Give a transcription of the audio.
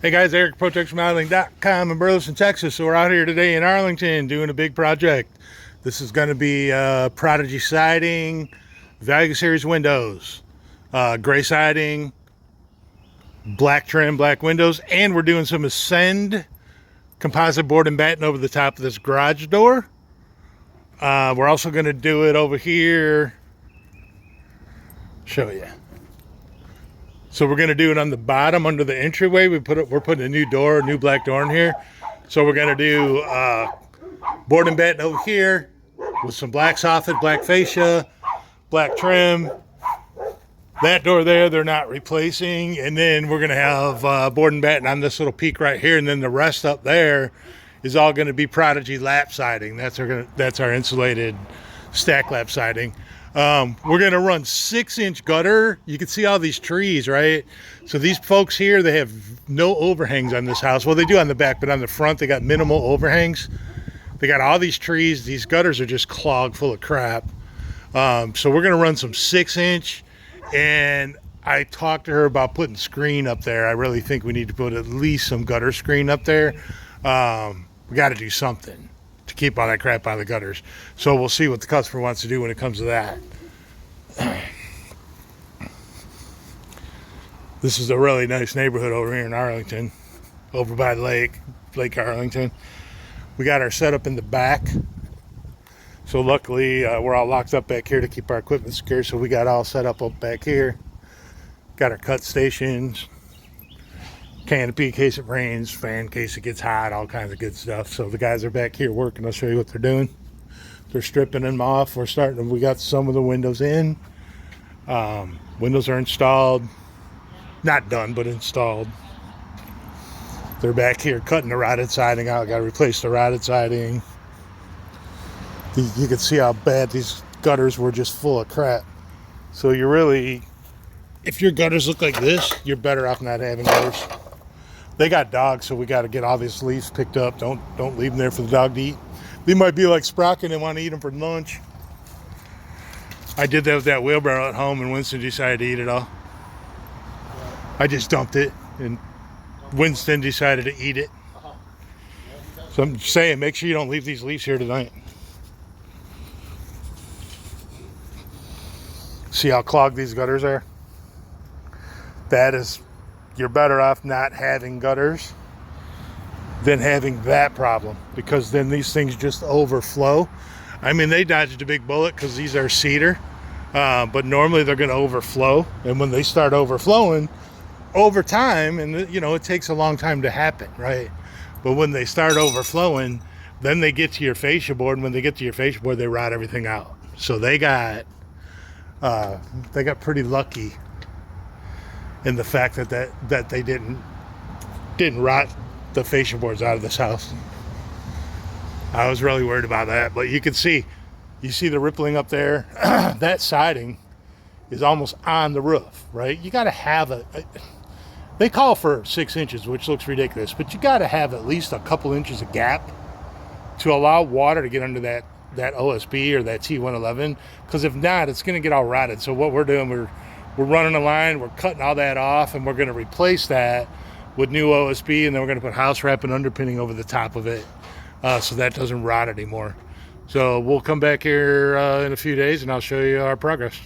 Hey guys, Eric, ProTexRemodeling.com in Burleson, Texas. So we're out here today in Arlington doing a big project. This is going to be Prodigy siding, Value Series windows, gray siding, black trim, black windows, and we're doing some Ascend composite board and batten over the top of this garage door. We're also going to do it over here. Show you. So we're going to do it on the bottom under the entryway. We're putting a new door, a new black door in here. So we're going to do board and batten over here with some black soffit, black fascia, black trim. That door there, they're not replacing. And then we're going to have board and batten on this little peak right here. And then the rest up there is all going to be Prodigy lap siding. That's our insulated stack lap siding. We're going to run 6-inch gutter. You can see all these trees, right? So these folks here, they have no overhangs on this house. Well, they do on the back, but on the front, they got minimal overhangs. They got all these trees. These gutters are just clogged full of crap. So we're going to run some 6-inch. And I talked to her about putting screen up there. I really think we need to put at least some gutter screen up there. We got to do something to keep all that crap out of the gutters. So we'll see what the customer wants to do when it comes to that. This is a really nice neighborhood over here in Arlington, over by the Lake Arlington. We got our setup in the back. So luckily we're all locked up back here to keep our equipment secure. So we got all set up back here. Got our cut stations, canopy in case it rains, fan in case it gets hot, all kinds of good stuff. So the guys are back here working. I'll show you what they're doing. They're stripping them off. We got some of the windows in. Windows are installed. Not done, but installed. They're back here cutting the rotted siding out. Got to replace the rotted siding. You can see how bad these gutters were, just full of crap. So you're really, if your gutters look like this, you're better off not having gutters. They got dogs, so we got to get all these leaves picked up. Don't leave them there for the dog to eat. They might be like Sprocket and want to eat them for lunch. I did that with that wheelbarrow at home, and Winston decided to eat it all. I just dumped it, and Winston decided to eat it. So I'm saying, make sure you don't leave these leaves here tonight. See how clogged these gutters are? That is, you're better off not having gutters than having that problem, because then these things just overflow. I mean, they dodged a big bullet because these are cedar, but normally they're going to overflow. And when they start overflowing over time, and you know, it takes a long time to happen, right? But when they start overflowing, then they get to your fascia board, and when they get to your fascia board, they rot everything out. So they got pretty lucky in the fact that they didn't rot the fascia boards out of this house. I was really worried about that, but you see the rippling up there. That siding is almost on the roof, right? You got to have they call for 6 inches, which looks ridiculous, but you got to have at least a couple inches of gap to allow water to get under that OSB or that T111, because if not, it's going to get all rotted. So what we're doing, we're running a line, we're cutting all that off, and we're going to replace that with new OSB, and then we're going to put house wrap and underpinning over the top of it, so that doesn't rot anymore. So we'll come back here in a few days, and I'll show you our progress.